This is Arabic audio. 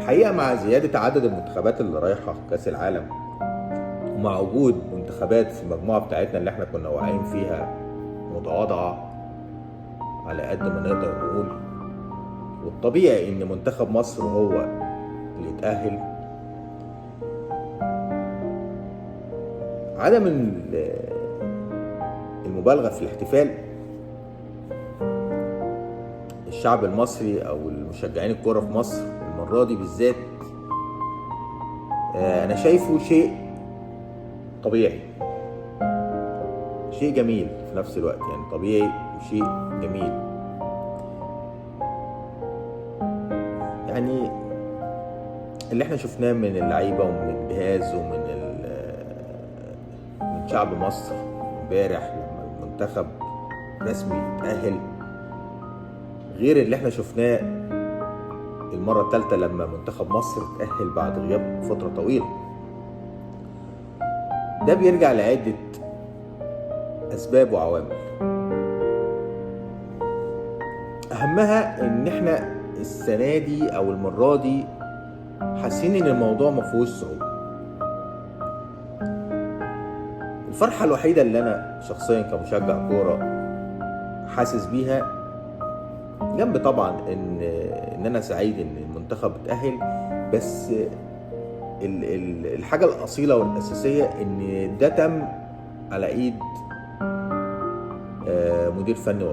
الحقيقة مع زيادة عدد المنتخبات اللي رايحة كأس العالم، ومع وجود منتخبات في المجموعة بتاعتنا اللي احنا كنا واقعين فيها متواضعة على قد ما نقدر نقول، والطبيعي ان منتخب مصر هو اللي يتأهل، عدم المبالغة في الاحتفال الشعب المصري او المشجعين الكرة في مصر المرة دي بالذات انا شايفه شيء طبيعي، شيء جميل في نفس الوقت، يعني طبيعي وشيء جميل. يعني اللي احنا شفناه من اللعيبة ومن الجهاز ومن من شعب مصر امبارح لما المنتخب رسمي يتأهل، غير اللي احنا شفناه المرة الثالثة لما منتخب مصر تأهل بعد غياب فترة طويلة. ده بيرجع لعدة أسباب وعوامل، أهمها إن احنا السنة دي أو المرة دي حاسين إن الموضوع مفهوش صعوبة. الفرحة الوحيدة اللي أنا شخصيا كمشجع كورة حاسس بيها، جنب طبعا إن أنا سعيد إن المنتخب اتأهل، بس الحاجة الأصيلة والأساسية إن ده تم على إيد مدير فني